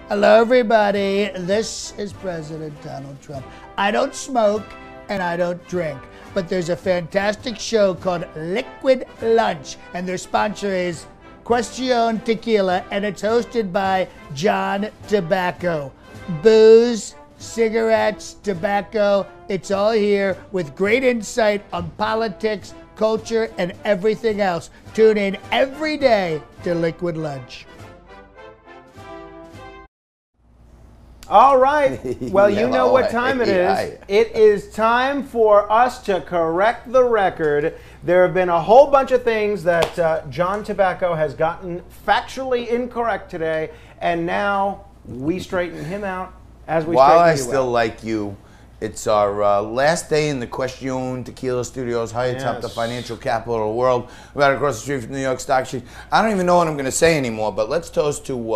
Hello, everybody. This is President Donald Trump. I don't smoke and I don't drink, but there's a fantastic show called Liquid Lunch, and their sponsor is Question Tequila, and it's hosted by John Tobacco. Booze, cigarettes, tobacco, it's all here with great insight on politics, culture, and everything else. Tune in every day to Liquid Lunch. All right. Well, you know what time it is. It is time for us to correct the record. There have been a whole bunch of things that John Tobacco has gotten factually incorrect today, and now we straighten him out as we straighten you out. While I still like you, it's our last day in the Question Tequila Studios, high atop the financial capital of the world, right across the street from the New York Stock Exchange. I don't even know what I'm going to say anymore, but let's toast to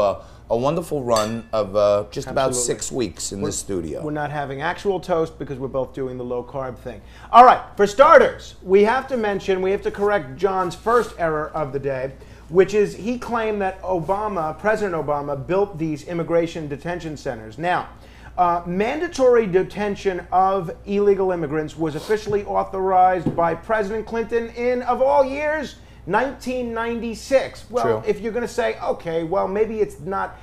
a wonderful run of just about 6 weeks in this studio. We're not having actual toast because we're both doing the low-carb thing. All right, for starters, we have to correct John's first error of the day, which is he claimed that President Obama, built these immigration detention centers. Now, mandatory detention of illegal immigrants was officially authorized by President Clinton in, of all years, 1996. Well, True. If you're going to say, okay, well, maybe it's not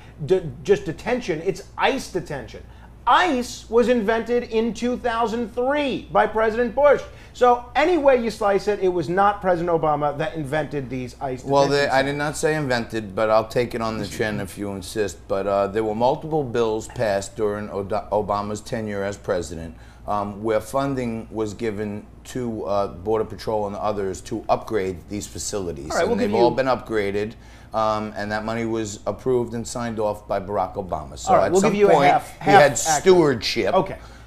just detention, it's ICE detention. ICE was invented in 2003 by President Bush. So any way you slice it, it was not President Obama that invented these ICE detention centers. I did not say invented, but I'll take it on the chin if you insist. But there were multiple bills passed during Obama's tenure as president where funding was given to Border Patrol and others to upgrade these facilities. All right, and they've all been upgraded, and that money was approved and signed off by Barack Obama. So at some point, he had stewardship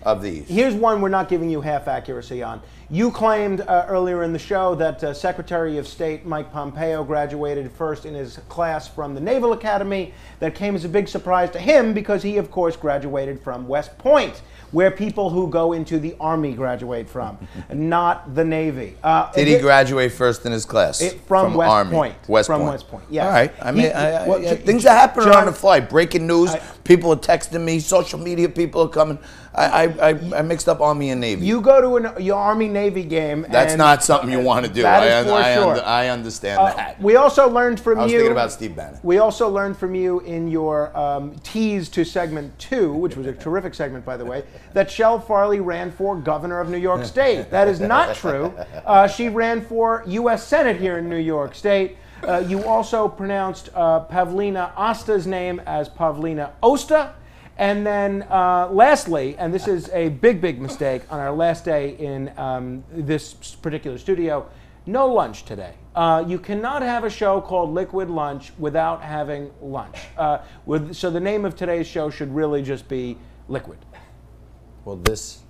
of these. Here's one we're not giving you half accuracy on. You claimed earlier in the show that Secretary of State Mike Pompeo graduated first in his class from the Naval Academy. That came as a big surprise to him because he, of course, graduated from West Point, where people who go into the Army graduate from, not the Navy. Did he graduate first in his class? From West Army. Point. West from Point. West Point, yes. All right. I mean, things are happening on the fly. Breaking news, people are texting me, social media people are coming. I mixed up Army and Navy. You go to your Army-Navy game. That's not something you want to do. I understand that. We also learned from you. I was thinking about Steve Bannon. We also learned from you in your tease to segment 2, which was a terrific segment, by the way, that Shel Farley ran for governor of New York State. That is not true. She ran for U.S. Senate here in New York State. You also pronounced Pavlina Osta's name as Pavlina Osta. And then lastly, and this is a big mistake on our last day in this particular studio, no lunch today. You cannot have a show called Liquid Lunch without having lunch. So the name of today's show should really just be Liquid. Well, this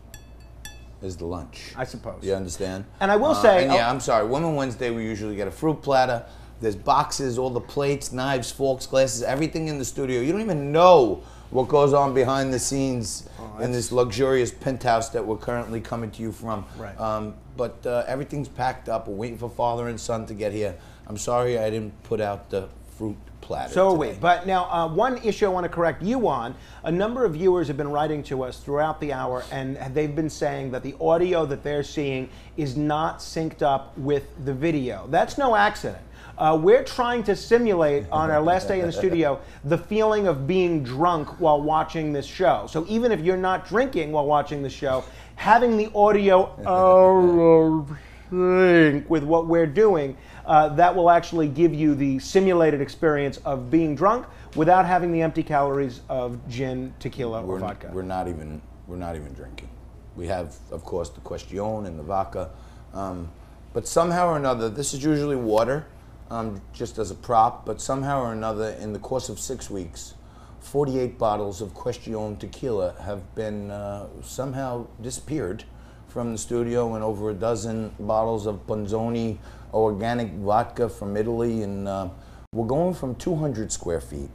is the lunch. I suppose. You understand? And I will say... And yeah, I'm sorry. Women Wednesday, we usually get a fruit platter. There's boxes, all the plates, knives, forks, glasses, everything in the studio. You don't even know what goes on behind the scenes in this luxurious penthouse that we're currently coming to you from. Right. But everything's packed up. We're waiting for father and son to get here. I'm sorry I didn't put out the fruit platter So today. wait, but now one issue I want to correct you on. A number of viewers have been writing to us throughout the hour, and they've been saying that the audio that they're seeing is not synced up with the video. That's no accident. We're trying to simulate on our last day in the studio the feeling of being drunk while watching this show. So even if you're not drinking while watching the show, having the audio sync with what we're doing, that will actually give you the simulated experience of being drunk without having the empty calories of gin, tequila, or vodka. We're not even drinking. We have, of course, the Question and the vodka, but somehow or another, this is usually water. Just as a prop, but somehow or another, in the course of 6 weeks, 48 bottles of Question tequila have been somehow disappeared from the studio, and over a dozen bottles of Ponzoni organic vodka from Italy, and we're going from 200 square feet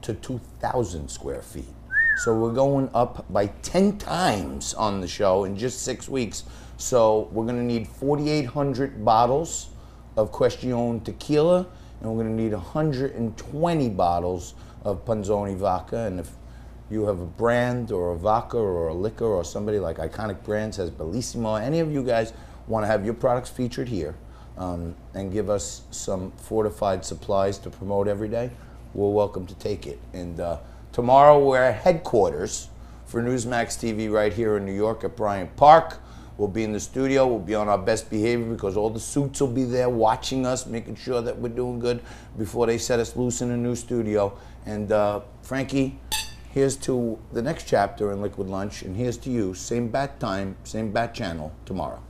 to 2,000 square feet. So we're going up by 10 times on the show in just 6 weeks. So we're gonna need 4,800 bottles of Question tequila, and we're going to need 120 bottles of Panzoni vodka. And if you have a brand or a vodka or a liquor or somebody like Iconic Brands has Bellissimo, any of you guys want to have your products featured here and give us some fortified supplies to promote every day, we're welcome to take it. And tomorrow we're at headquarters for Newsmax TV right here in New York at Bryant Park. We'll be in the studio. We'll be on our best behavior because all the suits will be there watching us, making sure that we're doing good before they set us loose in a new studio. And Frankie, here's to the next chapter in Liquid Lunch, and here's to you. Same bat time, same bat channel tomorrow.